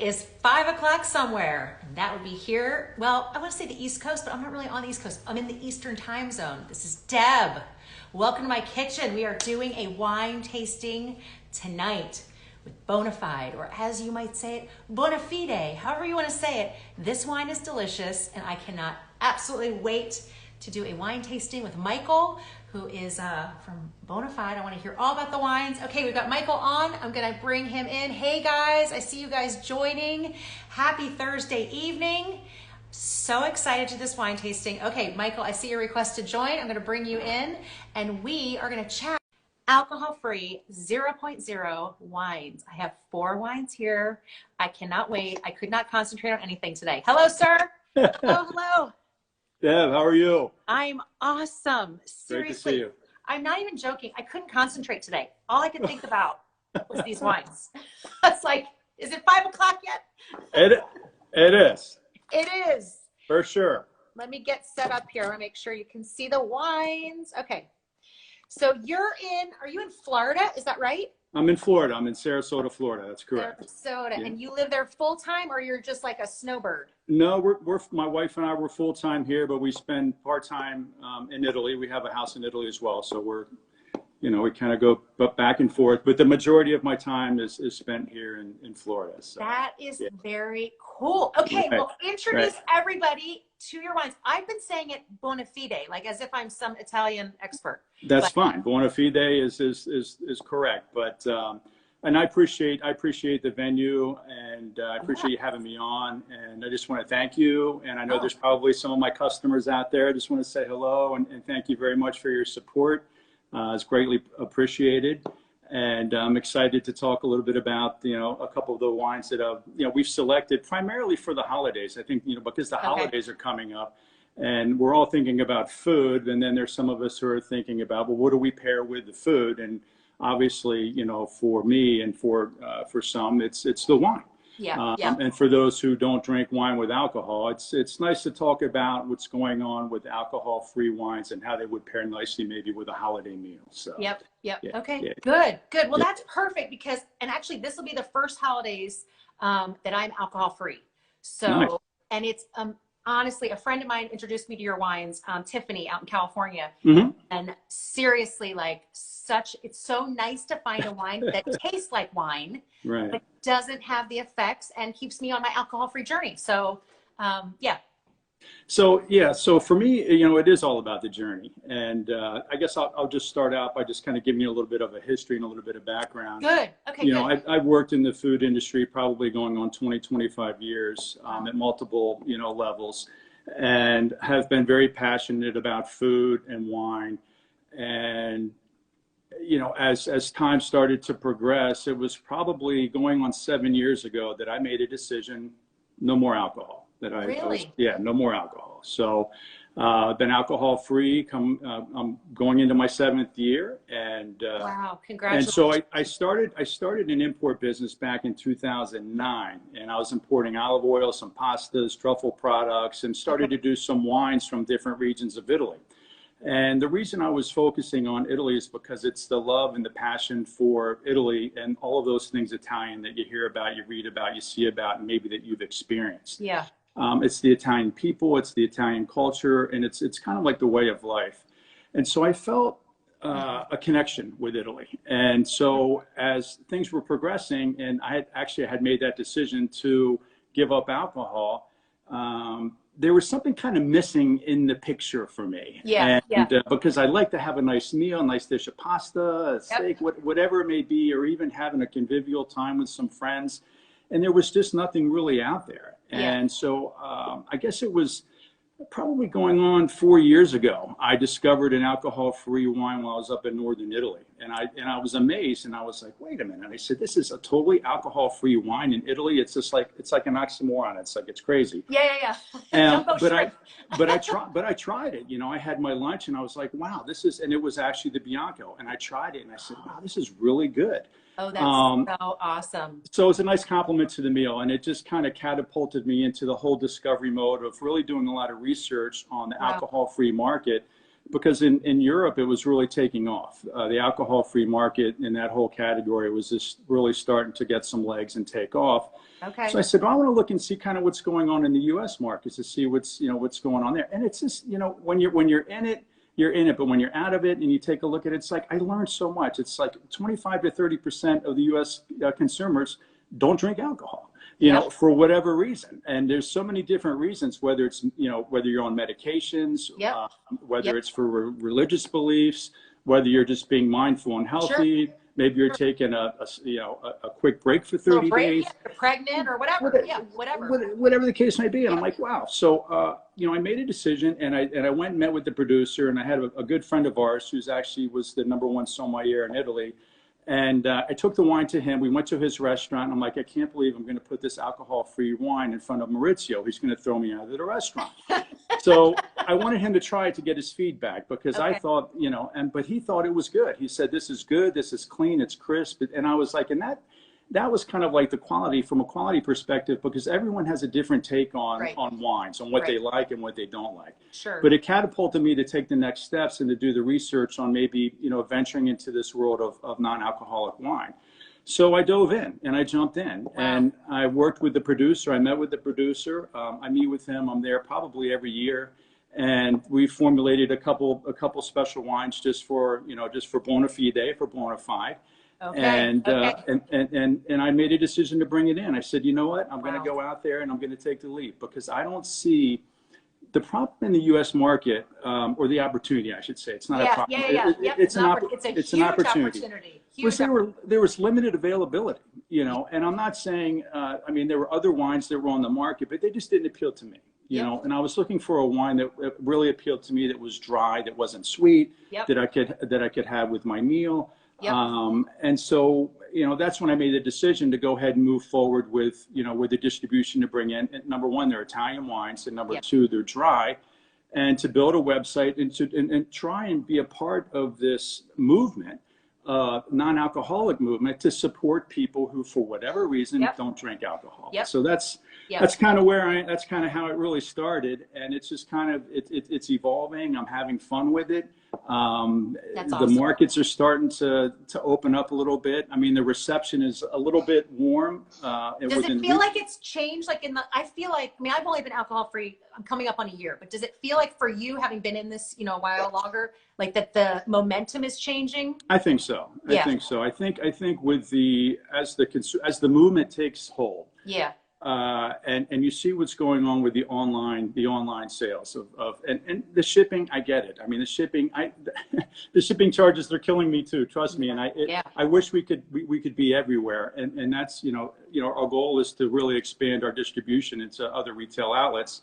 is 5 o'clock somewhere, and that would be here. Well, I want to say the East Coast, but I'm not really on the East Coast. I'm in the Eastern time zone. This is Deb. Welcome to my kitchen. We are doing a wine tasting tonight with Buonafide, or as you might say it, Buonafide, however you want to say it. This wine is delicious, and I cannot absolutely wait to do a wine tasting with Michael, who is from Buonafide. I want to hear all about the wines. Okay, we've got Michael on. I'm going to bring him in. Hey guys, I see you guys joining. Happy Thursday evening. So excited to this wine tasting. Okay, Michael, I see your request to join. I'm going to bring you in, and we are going to chat alcohol-free 0.0 wines. I have 4 wines here. I cannot wait. I could not concentrate on anything today. Hello, sir. Hello. Deb, how are you? I'm awesome. Seriously. Great to see you. I'm not even joking. I couldn't concentrate today. All I could think about was these wines. It's like, is it 5 o'clock yet? It is. It is. For sure. Let me get set up here. I want to make sure you can see the wines. Okay. So are you in Florida? Is that right? I'm in Florida. I'm in Sarasota, Florida. That's correct. Sarasota. Yeah. And you live there full time, or you're just like a snowbird? No, my wife and I were full time here, but we spend part time in Italy. We have a house in Italy as well, so we kind of go back and forth. But the majority of my time is spent here in Florida. So. That is very cool. Okay, well, introduce everybody to your wines. I've been saying it Buonafide, like as if I'm some Italian expert. That's fine. Buonafide is correct, but and I appreciate the venue, and I appreciate you having me on, and I just want to thank you. And I know there's probably some of my customers out there. I just want to say hello and thank you very much for your support. It's greatly appreciated. And I'm excited to talk a little bit about, a couple of the wines that we've selected primarily for the holidays. I think, because the holidays are coming up and we're all thinking about food. And then there's some of us who are thinking about, well, what do we pair with the food? And obviously, for me and for some, it's the wine. Yeah. And for those who don't drink wine with alcohol, it's nice to talk about what's going on with alcohol-free wines and how they would pair nicely maybe with a holiday meal. So. Yep. Yeah, okay. Yeah. Good. Well, that's perfect and actually this will be the first holidays that I'm alcohol-free. So, nice. And it's honestly, a friend of mine introduced me to your wines, Tiffany out in California. Mm-hmm. And seriously, it's so nice to find a wine that tastes like wine, right, but doesn't have the effects and keeps me on my alcohol-free journey. So, yeah. So for me, it is all about the journey. And I guess I'll just start out by just kind of giving you a little bit of a history and a little bit of background. Good. Okay, good. I've worked in the food industry probably going on 20, 25 years at multiple, levels, and have been very passionate about food and wine. And, as time started to progress, it was probably going on 7 years ago that I made a decision, no more alcohol. No more alcohol. So I've been alcohol free. I'm going into my 7th year, and wow, congratulations! And so I started an import business back in 2009, and I was importing olive oil, some pastas, truffle products, and started to do some wines from different regions of Italy. And the reason I was focusing on Italy is because it's the love and the passion for Italy and all of those things Italian that you hear about, you read about, you see about, and maybe that you've experienced. Yeah. It's the Italian people, it's the Italian culture, and it's kind of like the way of life. And so I felt a connection with Italy. And so as things were progressing, and I had made that decision to give up alcohol, there was something kind of missing in the picture for me. Yeah. Because I like to have a nice meal, a nice dish of pasta, a steak, whatever it may be, or even having a convivial time with some friends. And there was just nothing really out there. And so I guess it was probably going on 4 years ago, I discovered an alcohol-free wine while I was up in northern Italy. And I was amazed, and I was like, wait a minute. And I said, this is a totally alcohol-free wine in Italy. It's just like, it's like an oxymoron. It's like, it's crazy. Yeah. But I tried it. I had my lunch and I was like, wow, and it was actually the Bianco. And I tried it and I said, wow, this is really good. Oh, that's so awesome. So it's a nice compliment to the meal, and it just kind of catapulted me into the whole discovery mode of really doing a lot of research on the alcohol-free market because in Europe, it was really taking off. The alcohol-free market in that whole category was just really starting to get some legs and take off. Okay. So I said, well, I want to look and see kind of what's going on in the U.S. markets to see what's going on there. And it's just, when you're in it, you're in it. But when you're out of it and you take a look at it, it's like, I learned so much. It's like 25 to 30% of the U.S. Consumers don't drink alcohol, for whatever reason. And there's so many different reasons, whether it's, whether you're on medications, whether it's for religious beliefs, whether you're just being mindful and healthy. Sure. Maybe you're taking a quick break for 30 days. Yeah, you're pregnant or whatever. Whatever the case may be. And I'm like, wow. So, I made a decision, and I went and met with the producer, and I had a good friend of ours who's actually was the #1 sommelier in Italy. And I took the wine to him. We went to his restaurant. And I'm like, I can't believe I'm going to put this alcohol-free wine in front of Maurizio. He's going to throw me out of the restaurant. So I wanted him to try it to get his feedback, because I thought, but he thought it was good. He said, this is good. This is clean. It's crisp. And I was like, and that was kind of like the quality from a quality perspective, because everyone has a different take on wines, on what they like and what they don't like. Sure. But it catapulted me to take the next steps and to do the research on maybe, venturing into this world of non-alcoholic wine. So I dove in and I jumped in and I worked with the producer. I met with the producer. I meet with him. I'm there probably every year. And we formulated a couple special wines just for Buonafide, for Buonafide. Okay. And I made a decision to bring it in. I said, you know what? I'm going to go out there and I'm going to take the leap, because I don't see the problem in the U.S. market, or the opportunity, I should say. It's not a problem. It's an opportunity. There was limited availability, and I'm not saying, there were other wines that were on the market, but they just didn't appeal to me. And I was looking for a wine that really appealed to me, that was dry, that wasn't sweet, that I could have with my meal. And so, that's when I made the decision to go ahead and move forward with the distribution to bring in. And #1, they're Italian wines, and #2, they're dry, and to build a website and try and be a part of this movement, non-alcoholic movement, to support people who, for whatever reason, don't drink alcohol. So that's kind of that's kind of how it really started. And it's just kind of, it's evolving. I'm having fun with it. The markets are starting to open up a little bit. The reception is a little bit warm. Does it feel like it's changed? I feel like, I've only been alcohol free, I'm coming up on a year, but does it feel like for you, having been in this, a while longer, like that the momentum is changing? I think so. I think so. I think with as the movement takes hold. And you see what's going on with the online sales and the shipping. I get it. The shipping charges, they're killing me too. Trust me. And I wish we could be everywhere. And that's, our goal is to really expand our distribution into other retail outlets.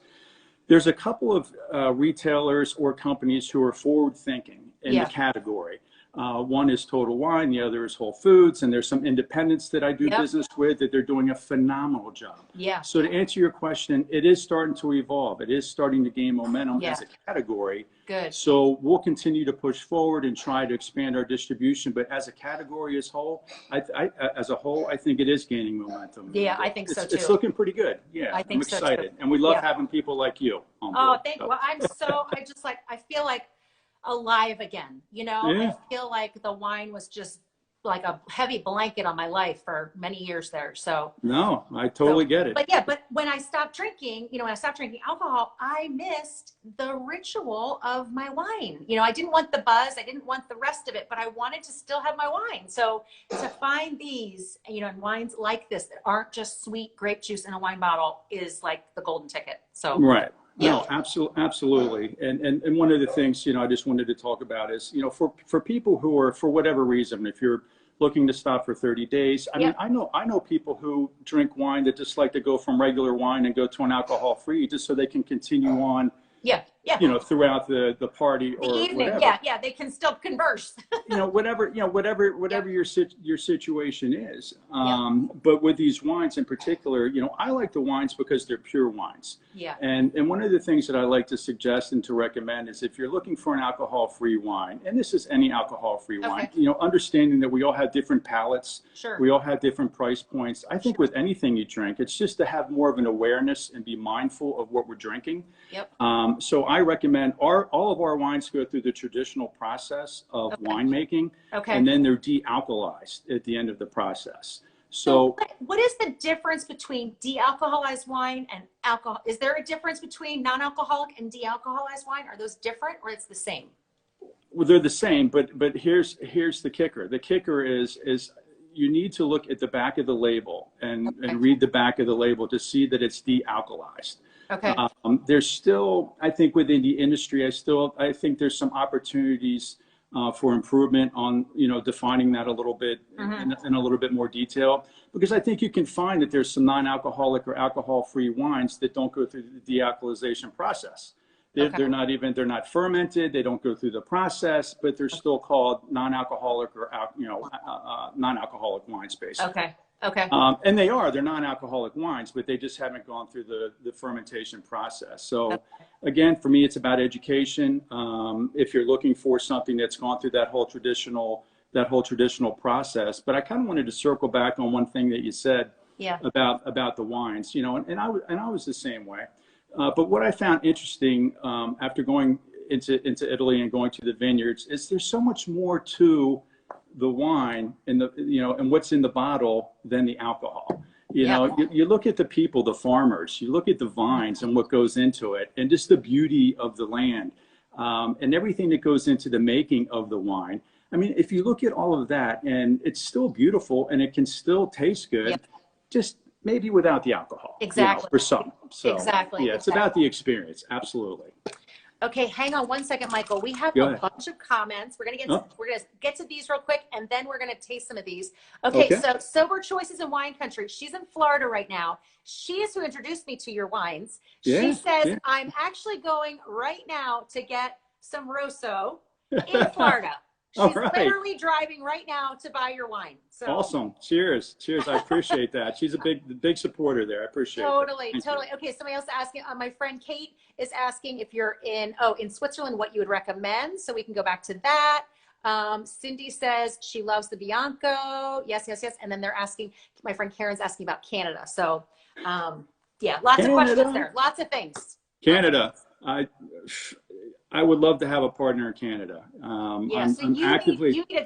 There's a couple of retailers or companies who are forward thinking in the category. One is Total Wine, the other is Whole Foods, and there's some independents that I do business with that they're doing a phenomenal job. So to answer your question, it is starting to evolve. It is starting to gain momentum as a category. Good. So we'll continue to push forward and try to expand our distribution. But as a category as a whole, I think it is gaining momentum. I think so too. It's looking pretty good. I think I'm excited. So, and we love having people like you on board. Oh, thank you. Well, I feel like alive again, I feel like the wine was just like a heavy blanket on my life for many years there. So no, I totally get it. But when I stopped drinking, alcohol, I missed the ritual of my wine. I didn't want the buzz, I didn't want the rest of it, but I wanted to still have my wine. So to find these, and wines like this that aren't just sweet grape juice in a wine bottle is like the golden ticket. So right. No, absolutely. And one of the things, I just wanted to talk about is, for people who are, for whatever reason, if you're looking to stop for 30 days, I know people who drink wine that just like to go from regular wine and go to an alcohol free just so they can continue on. Throughout the party or evening. Whatever. They can still converse. Whatever your situation is. But with these wines in particular, I like the wines because they're pure wines. And one of the things that I like to suggest and to recommend is if you're looking for an alcohol-free wine, and this is any alcohol-free wine, understanding that we all have different palates. Sure. We all have different price points. I think with anything you drink, it's just to have more of an awareness and be mindful of what we're drinking. So I recommend all of our wines go through the traditional process of winemaking, and then they're de-alkalized at the end of the process. So what is the difference between de-alcoholized wine and alcohol? Is there a difference between non-alcoholic and de-alcoholized wine? Are those different, or it's the same? Well, they're the same, but here's the kicker. The kicker is you need to look at the back of the label and read the back of the label to see that it's de-alkalized. Okay. There's still, I think, within the industry, I think there's some opportunities for improvement on, defining that a little bit in a little bit more detail, because I think you can find that there's some non-alcoholic or alcohol-free wines that don't go through the de-alkalization process. They're not fermented. They don't go through the process, but they're still called non-alcoholic or non-alcoholic wines, basically. Okay. And they're non-alcoholic wines, but they just haven't gone through the fermentation process. So again, for me, it's about education. If you're looking for something that's gone through that whole traditional process. But I kind of wanted to circle back on one thing that you said about the wines, and I was the same way. But what I found interesting after going into Italy and going to the vineyards is there's so much more to the wine and and what's in the bottle than the alcohol. You look at the people, the farmers, you look at the vines and what goes into it, and just the beauty of the land and everything that goes into the making of the wine. I mean, if you look at all of that, and it's still beautiful and it can still taste good, just maybe without the alcohol. Exactly. For some. So, exactly. Yeah, it's about the experience. Absolutely. Okay, hang on one second, Michael. We have a bunch of comments. We're gonna get to these real quick, and then we're gonna taste some of these. Okay. So Sober Choices in Wine Country. She's in Florida right now. She is who introduced me to your wines. She says, I'm actually going right now to get some Rosso in Florida. She's literally driving right now to buy your wine. So awesome. Cheers. I appreciate that. She's a big supporter there. I appreciate it. Totally. Okay, somebody else asking, my friend Kate is asking if you're in Switzerland, what you would recommend. So we can go back to that. Cindy says she loves the Bianco. Yes. And then they're asking, my friend Karen's asking about Canada. So lots of questions there. Lots of things. Canada. I would love to have a partner in Canada. So you need a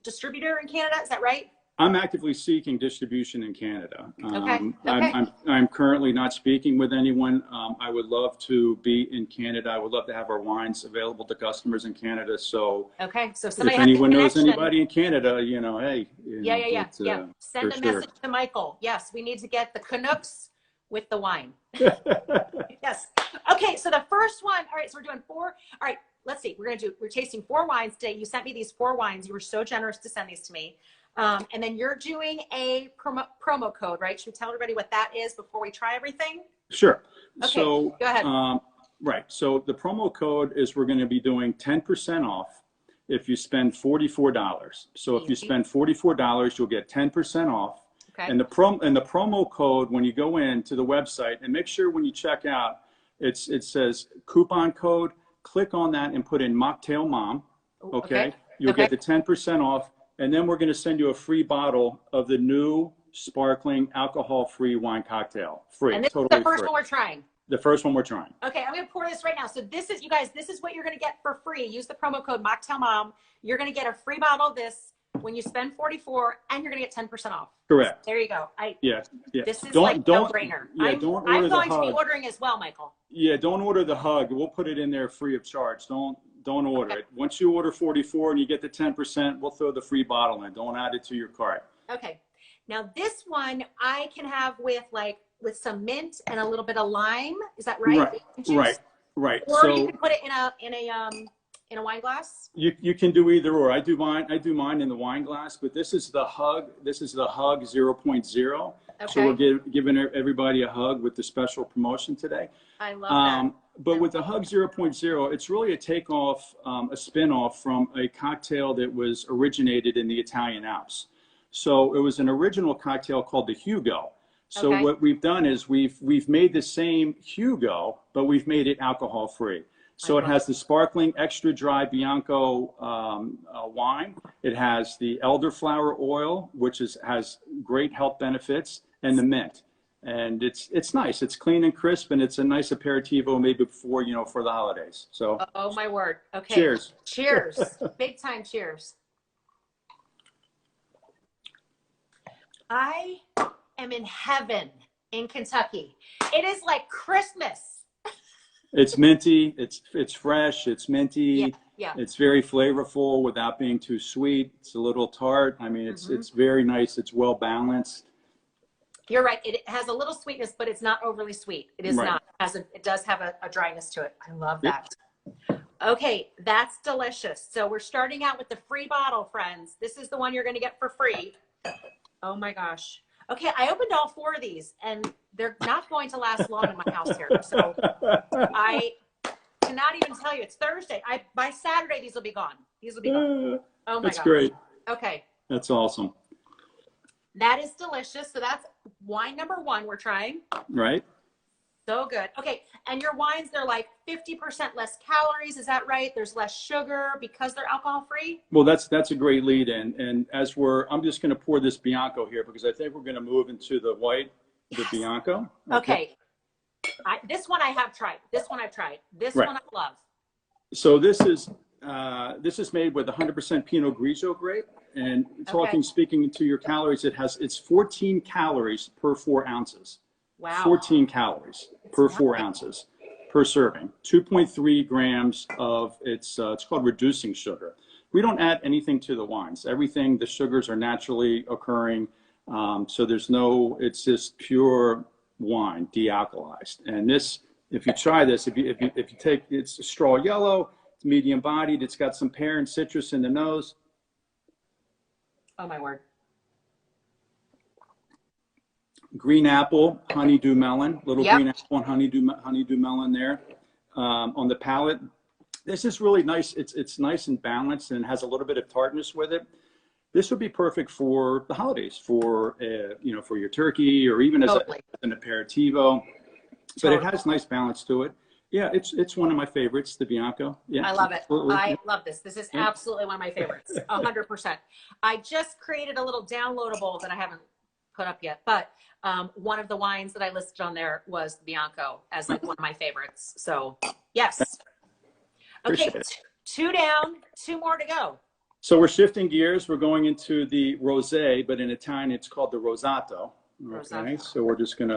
distributor in Canada, is that right? I'm actively seeking distribution in Canada. I'm currently not speaking with anyone. I would love to be in Canada. I would love to have our wines available to customers in Canada. So so if anyone knows anybody in Canada, hey. Send a message to Michael. Yes, we need to get the Canucks with the wine. Yes. Okay, so the first one, all right, so we're doing 4. All right, let's see. We're tasting 4 wines today. You sent me these 4 wines. You were so generous to send these to me. And then you're doing a promo code, right? Should we tell everybody what that is before we try everything? Sure. Okay, so go ahead. Right. So the promo code is we're going to be doing 10% off if you spend $44. So if you spend $44, you'll get 10% off. Okay. And the promo code, when you go in to the website, and make sure when you check out, it says coupon code. Click on that and put in Mocktail Mom. Okay. You'll get the 10% off, and then we're going to send you a free bottle of the new sparkling alcohol-free wine cocktail. Free. And this totally is the first free. one we're trying. The first one we're trying. Okay, I'm going to pour this right now. So this is, you guys, this is what you're going to get for free. Use the promo code Mocktail Mom. You're going to get a free bottle of this when you spend $44, and you're going to get 10% off. Correct. There you go. This is like no-brainer. I'm going to be ordering as well, Michael. Yeah, don't order the hug. We'll put it in there free of charge. Don't order it. Once you order 44 and you get the 10%, we'll throw the free bottle in. Don't add it to your cart. Okay. Now this one I can have with some mint and a little bit of lime. Is that right? Right. Or so, you can put it in a wine glass. You can do either or. I do mine in the wine glass, but this is the hug. This is the hug 0.0. Okay. So we're giving everybody a hug with the special promotion today. I love that. But with the hug 0.0, it's really a spin-off from a cocktail that was originated in the Italian Alps. So it was an original cocktail called the Hugo. So what we've done is we've made the same Hugo, but we've made it alcohol-free. So it has the sparkling extra dry Bianco wine. It has the elderflower oil, which has great health benefits, and the mint. and it's nice. It's clean and crisp, and it's a nice aperitivo maybe before, for the holidays. So, Oh my word. Okay. cheers. Cheers. Big time cheers. I am in heaven in Kentucky. It is like Christmas. It's minty. It's fresh. It's minty. Yeah, yeah. It's very flavorful without being too sweet. It's a little tart. I mean, it's very nice. It's well balanced. You're right. It has a little sweetness, but it's not overly sweet. It is Right. not. It does have a dryness to it. I love that. Okay, that's delicious. So we're starting out with the free bottle, friends. This is the one you're going to get for free. Oh my gosh. Okay, I opened all 4 of these, and they're not going to last long in my house here. So I cannot even tell you. It's Thursday. By Saturday, these will be gone. These will be gone. Oh my gosh. That's great. Okay. That's awesome. That is delicious. So that's wine number 1 we're trying. Right? So good. Okay, and your wines, they're like 50% less calories. Is that right? There's less sugar because they're alcohol free? Well, that's a great lead in. And I'm just going to pour this Bianco here because I think we're going to move into the white, the Bianco. Okay. This one I have tried. This one I've tried. This Right. one I love. So this is made with 100% Pinot Grigio grape. And speaking to your calories, it's 14 calories per 4 ounces. Wow. 14 calories per 4 ounces per serving. 2.3 grams of it's called reducing sugar. We don't add anything to the wines. Everything, the sugars are naturally occurring. So it's just pure wine, de-alkalized. And this, if you try this, if you take, it's straw yellow, it's medium bodied, it's got some pear and citrus in the nose. Oh my word. Green apple, honeydew melon, green apple and honeydew melon there. On the palate, this is really nice. It's nice and balanced, and it has a little bit of tartness with it. This would be perfect for the holidays, for for your turkey, or even as an aperitivo. But it has nice balance to it. Yeah, it's one of my favorites, the Bianco. Yeah, I love it. Absolutely. I love this. This is absolutely one of my favorites. 100%. I just created a little downloadable that I haven't put up yet, but one of the wines that I listed on there was Bianco as like one of my favorites. So yes. Okay, 2 down, 2 more to go. So we're shifting gears. We're going into the rosé, but in Italian it's called the rosato. Okay, so we're just gonna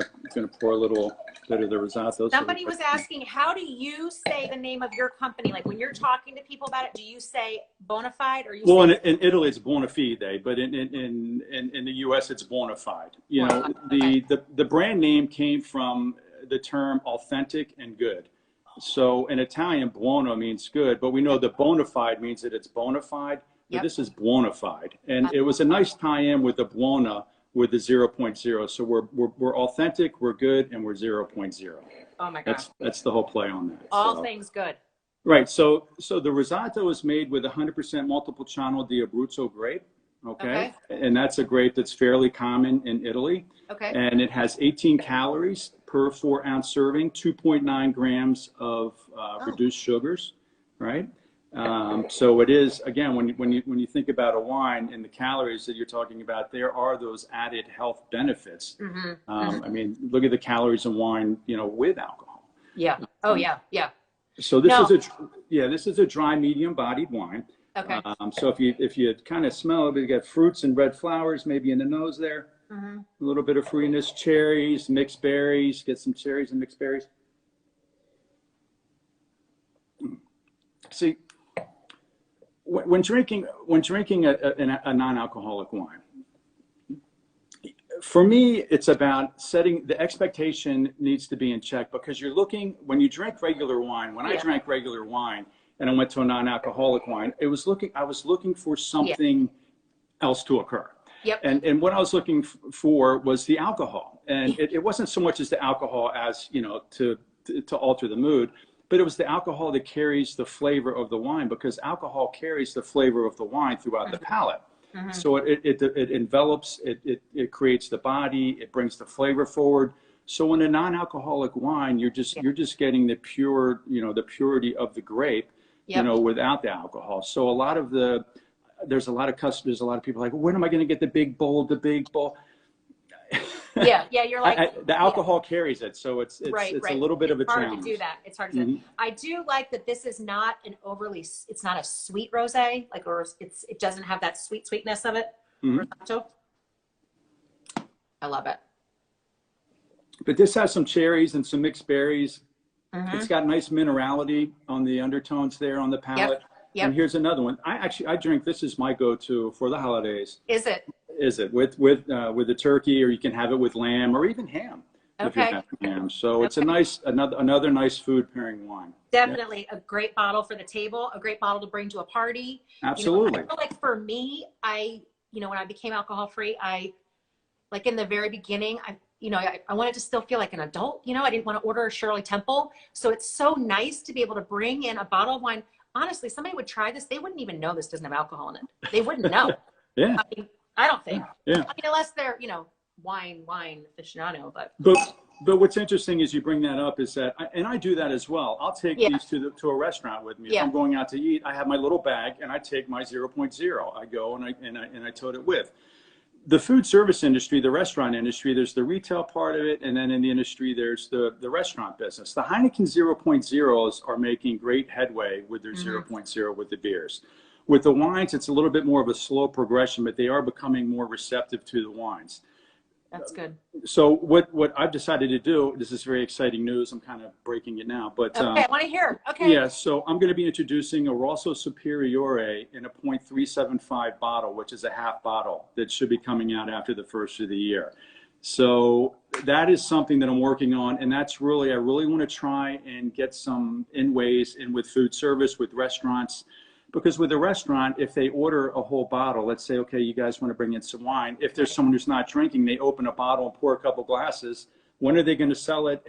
pour a little bit of the rosato. Somebody was asking, how do you say the name of your company? Like when you're talking to people about it, do you say Buonafide or you? Well, say in Italy it's Buonafide, but in the U.S. it's Buonafide. You know, the brand name came from the term authentic and good. So in Italian, buono means good, but we know the bona fide means that it's bona fide. But this is Buonafide, and it was a nice tie-in with the buona, with the 0.0. So we're authentic, we're good, and we're 0.0. Oh my gosh. That's the whole play on that. All things good. Right. So the rosato is made with 100% multiple channel di Abruzzo grape. Okay. And that's a grape that's fairly common in Italy. Okay. And it has 18 calories per 4 ounce serving, 2.9 grams of reduced sugars. Right. So it is, again, when you think about a wine and the calories that you're talking about, there are those added health benefits. I mean, look at the calories in wine, with alcohol. Yeah. Oh yeah. Yeah. So this is a dry, medium-bodied wine. Okay. So if you kind of smell it, you got fruits and red flowers maybe in the nose there. A little bit of fruitiness, cherries, mixed berries. Get some cherries and mixed berries. See, when drinking a non-alcoholic wine, for me, it's about setting the expectation needs to be in check, because when you drink regular wine, when I drank regular wine and I went to a non-alcoholic wine, I was looking for something else to occur. Yep. And what I was looking for was the alcohol. And it wasn't so much as the alcohol as, to alter the mood, but it was the alcohol that carries the flavor of the wine, because alcohol carries the flavor of the wine throughout the palate. So it envelops, it creates the body, it brings the flavor forward. So in a non-alcoholic wine, you're just getting the pure, the purity of the grape, without the alcohol. So there's a lot of people like, when am I going to get the big bowl? Yeah, yeah, you're like, The yeah, alcohol carries it, so right, it's a right. little bit It's of a hard to do challenge. that. It's hard to do. I do like that this is not an overly, it's not a sweet rosé, like, or it doesn't have that sweetness of it. Hmm. Rosato. I love it. But this has some cherries and some mixed berries. It's Mm-hmm. got nice minerality on the undertones there on the Yep, palate. And yep. here's another one. I drink, this is my go-to for the holidays. Is it? Is it with the turkey, or you can have it with lamb or even ham if you're Okay. having ham. So it's a Okay. nice another nice food pairing wine. Yeah, Definitely a great bottle for the table, a great bottle to bring to a party. You know, I absolutely. feel like for me, when I became alcohol free, like in the very beginning, I wanted to still feel like an adult. I didn't want to order a Shirley Temple. So it's so nice to be able to bring in a bottle of wine. Honestly, somebody would try this. They wouldn't even know this doesn't have alcohol in it. They wouldn't know. Yeah, I mean, I don't think. yeah. I mean, unless they're, wine aficionado, but But what's interesting is you bring that up is that, and I do that as well. I'll take yeah, these to a restaurant with me. If yeah, I'm going out to eat, I have my little bag and I take my 0.0. I go and I tote it with. The food service industry, the restaurant industry, there's the retail part of it, and then in the industry, there's the restaurant business. The Heineken 0.0s are making great headway with their hmm 0.0 with the beers. With the wines, it's a little bit more of a slow progression, but they are becoming more receptive to the wines. that's good. So what I've decided to do, this is very exciting news. I'm kind of breaking it now, but Okay, I want to hear. Okay, yeah, so I'm going to be introducing a Rosso Superiore in a .375 bottle, which is a half bottle that should be coming out after the first of the year. So that is something that I'm working on, and I really want to try and get some inways in with food service, with restaurants, because with a restaurant, if they order a whole bottle, let's say, okay, you guys want to bring in some wine. If there's someone who's not drinking, they open a bottle and pour a couple glasses. When are they going to sell it?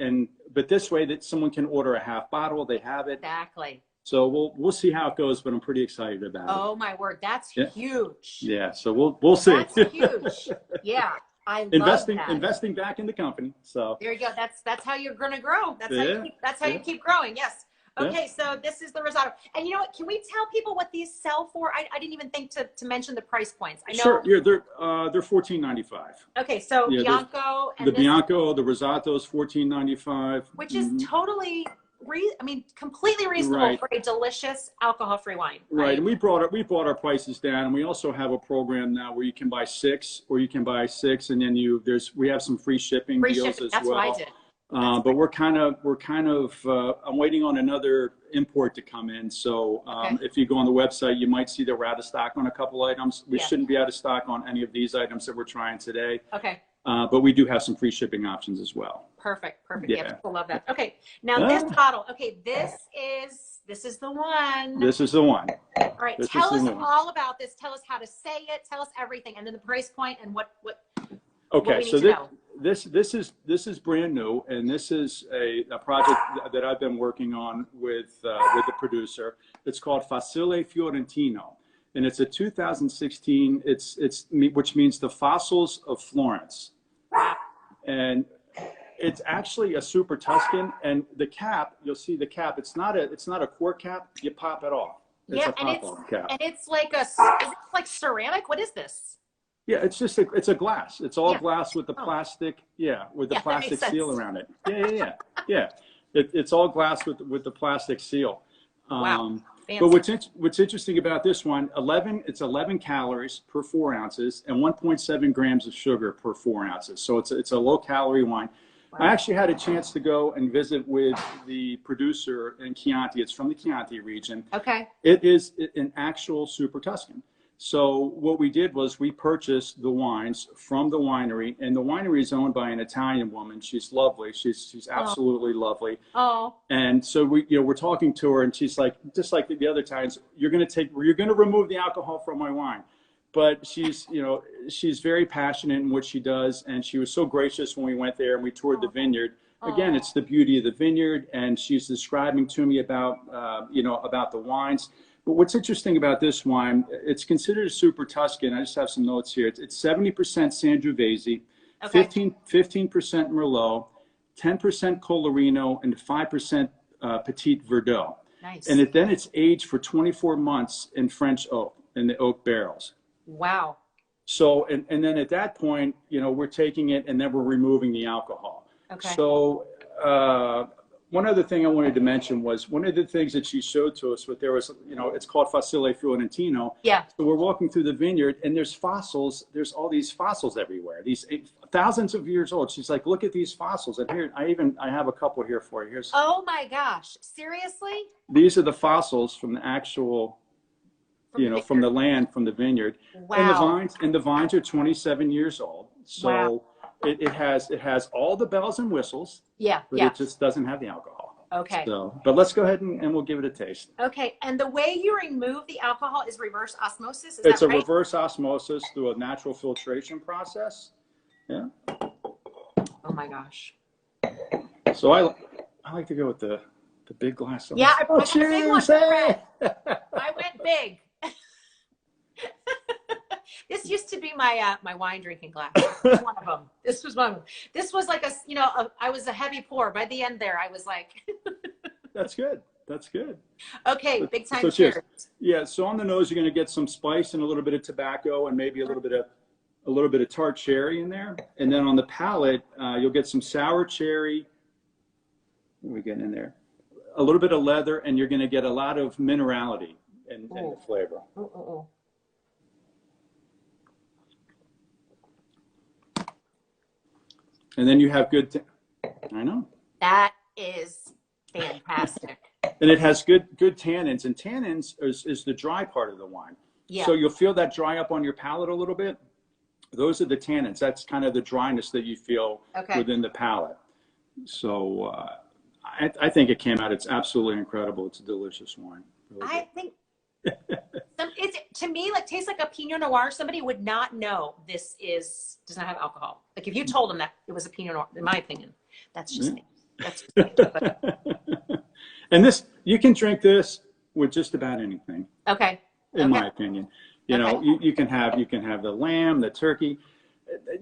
But this way that someone can order a half bottle, they have it. exactly. So we'll see how it goes, but I'm pretty excited about it. Oh my word, that's Yeah. huge. Yeah. So we'll see. That's huge. Yeah, I love that. Investing back in the company. So There you go. That's how you're gonna grow. yeah, That's how you yeah, keep growing. Yes. yeah. Okay, so this is the risotto. And you know what? Can we tell people what these sell for? I didn't even think to mention the price points. I know. Sure. Yeah, they're $14.95. Okay, so Yeah, Bianco and the this, Bianco, the risotto is $14.95. which is totally completely reasonable Right. for a delicious alcohol-free wine. Right, and we brought our prices down, and we also have a program now where you can buy six, and then we have some free shipping Free deals shipping. as That's well. what I did. But we're kind of I'm waiting on another import to come in. So Okay. if you go on the website, you might see that we're out of stock on a couple items. We Yeah. shouldn't be out of stock on any of these items that we're trying today. Okay. But we do have some free shipping options as well. Perfect. Yeah. Yeah, people love that. Okay. Now this bottle. Okay, this is the one. This is the one. All right. This Tell is us the one. all about this. Tell us how to say it. Tell us everything, and then the price point and what Okay, we so need to know. this is brand new, and this is a project that I've been working on with the producer. It's called Facile Fiorentino, and it's a 2016. Which means the fossils of Florence, and it's actually a Super Tuscan. And the cap, you'll see the cap. It's not a cork cap. You pop it off. It's a pop-off cap. And it's like is it like ceramic? What is this? Yeah, it's a glass. It's all Yeah. glass with the plastic. Yeah, with the Yeah, that makes plastic seal sense. around it. Yeah. It's all glass with the plastic seal. Wow, But fancy. what's interesting about this one, 11 calories per 4 ounces and 1.7 grams of sugar per 4 ounces. So it's a low calorie wine. Wow. I actually had a chance to go and visit with the producer in Chianti. It's from the Chianti region. Okay. It is an actual Super Tuscan. So what we did was we purchased the wines from the winery, and the winery is owned by an Italian woman. She's lovely. She's absolutely lovely. Oh. And so we're talking to her, and she's like, just like the other times, you're going to remove the alcohol from my wine. But she's very passionate in what she does, and she was so gracious when we went there and we toured the vineyard. Again, it's the beauty of the vineyard, and she's describing to me about the wines. But what's interesting about this wine, it's considered a Super Tuscan. I just have some notes here. It's 70% Sangiovese, Okay. 15% Merlot, 10% Colorino, and 5% Petit Verdot. Nice. And it's aged for 24 months in French oak, in the oak barrels. Wow. So, and then at that point, we're taking it and then we're removing the alcohol. Okay. So, one other thing I wanted to mention was one of the things that she showed to us, there was, it's called Facile Fiorentino. Yeah. So we're walking through the vineyard and there's fossils. There's all these fossils everywhere. These thousands of years old. She's like, look at these fossils. And here, I have a couple here for you. Oh my gosh. Seriously? These are the fossils from the actual, from the land, from the vineyard. Wow. And the vines are 27 years old. So wow. it has all the bells and whistles. Yeah. But it just doesn't have the alcohol. Okay. So, but let's go ahead and we'll give it a taste. Okay. And the way you remove the alcohol is reverse osmosis. Is it's that a right? reverse osmosis through a natural filtration process. Yeah. Oh my gosh. So I like to go with the big glass. Yeah. I got a big one. Hey! I went big. This used to be my my wine drinking glass. This was one of them. This was one of them. This was like I was a heavy pour. By the end there, I was like. That's good. That's good. Okay, big time so cheers. Yeah. So on the nose, you're going to get some spice and a little bit of tobacco and maybe a little bit of tart cherry in there. And then on the palate, you'll get some sour cherry. What are we getting in there? A little bit of leather, and you're going to get a lot of minerality in the flavor. And then you have I know. That is fantastic. And it has good tannins, and tannins is the dry part of the wine. Yeah. So you'll feel that dry up on your palate a little bit. Those are the tannins. That's kind of the dryness that you feel within the palate. So I think it came out. It's absolutely incredible. It's a delicious wine. Really I think it's to me like tastes like a Pinot Noir. Somebody would not know this does not have alcohol. Like if you told them that it was a Pinot Noir, in my opinion, that's just me. That's just me. And this, you can drink this with just about anything. Okay. In my opinion, you can have the lamb, the turkey.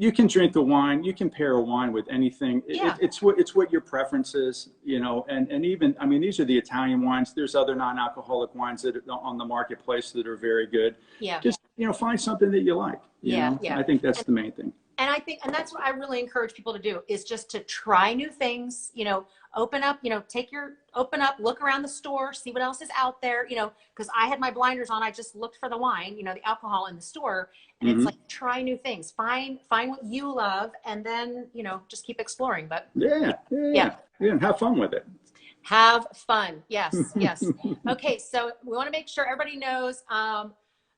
You can drink the wine. You can pair a wine with anything. Yeah. It's what your preference is, and even, I mean, these are the Italian wines. There's other non-alcoholic wines that are on the marketplace that are very good. Yeah. Just, find something that you like. You know? I think that's the main thing. And that's what I really encourage people to do is just to try new things, open up, open up, look around the store, see what else is out there, because I had my blinders on. I just looked for the wine, the alcohol in the store, and it's like, try new things, find what you love, and then, just keep exploring. But yeah. And have fun with it. Have fun. Yes. Yes. Okay. So we want to make sure everybody knows,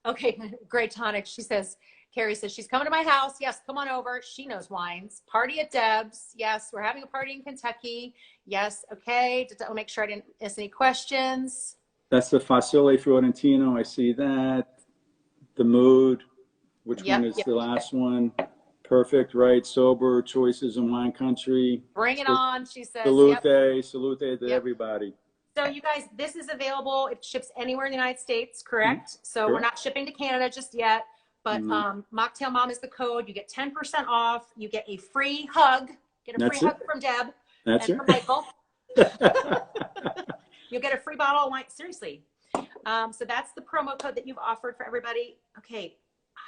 okay. Great tonic. She says, Carrie says she's coming to my house. Yes, come on over. She knows wines. Party at Deb's. Yes, we're having a party in Kentucky. Yes, okay. I'll make sure I didn't miss any questions. That's the Facile Fiorentino. I see that. The mood. Which one is the last one? Perfect, right? Sober choices in wine country. Bring it on, she says. Salute to everybody. So you guys, this is available. It ships anywhere in the United States, correct? So we're not shipping to Canada just yet. But Mocktail Mom is the code. You get 10% off. You get a free hug. Get a free hug from Deb and from Michael. You'll get a free bottle of wine. Seriously. So that's the promo code that you've offered for everybody. Okay.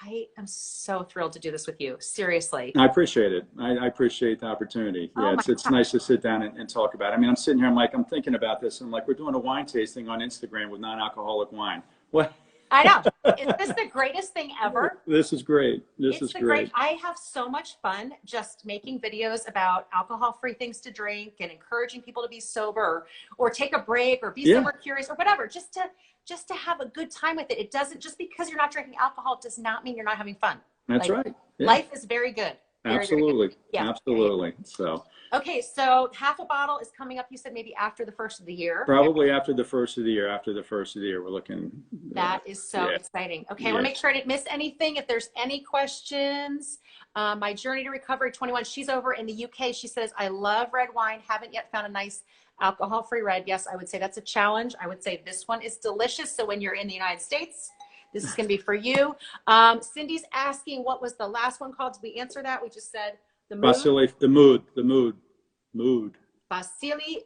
I am so thrilled to do this with you. Seriously. I appreciate it. I appreciate the opportunity. Yeah, it's nice to sit down and talk about it. I mean, I'm sitting here, I'm thinking about this. And I'm like, we're doing a wine tasting on Instagram with non-alcoholic wine. What? I know. Is this the greatest thing ever? This is great. This is great. I have so much fun just making videos about alcohol-free things to drink and encouraging people to be sober or take a break or be sober curious or whatever, just to have a good time with it. It doesn't, just because you're not drinking alcohol does not mean you're not having fun. That's right. Yeah. Life is very good. Absolutely. Very good. Yeah. Absolutely. So. Okay, so half a bottle is coming up. You said maybe after the first of the year. Probably after the first of the year. After the first of the year, we're looking. That is so exciting. Okay, I want to make sure I didn't miss anything. If there's any questions, my journey to recovery 21. She's over in the UK. She says, I love red wine. Haven't yet found a nice alcohol-free red. Yes, I would say that's a challenge. I would say this one is delicious. So when you're in the United States, this is going to be for you. Cindy's asking, what was the last one called? Did we answer that? We just said the mood. The mood. Facile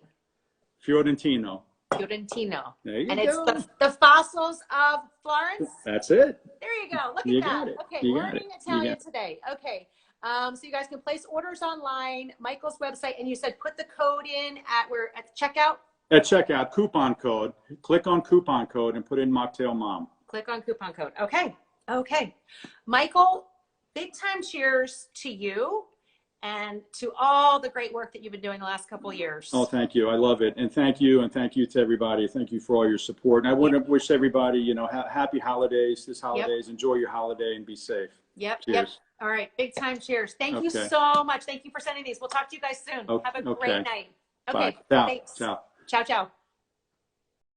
Fiorentino. Fiorentino. There you And go. it's the fossils of Florence. That's it. There you go. Look You at that. got it. Okay, You got learning it. Italian today. Okay. So you guys can place orders online, Michael's website, and you said put the code in at the checkout? At checkout, coupon code. Click on coupon code and put in Mocktail Mom. Click on coupon code. Okay. Okay. Michael, big time cheers to you and to all the great work that you've been doing the last couple of years. Oh, thank you. I love it. And thank you to everybody. Thank you for all your support. And I want to wish everybody, you know, happy holidays, this holidays. Yep. Enjoy your holiday and be safe. Yep. Cheers. Yep. All right. Big time cheers. Thank you so much. Thank you for sending these. We'll talk to you guys soon. Okay. Have a great night. Okay. Bye. Thanks. Ciao. Ciao, ciao.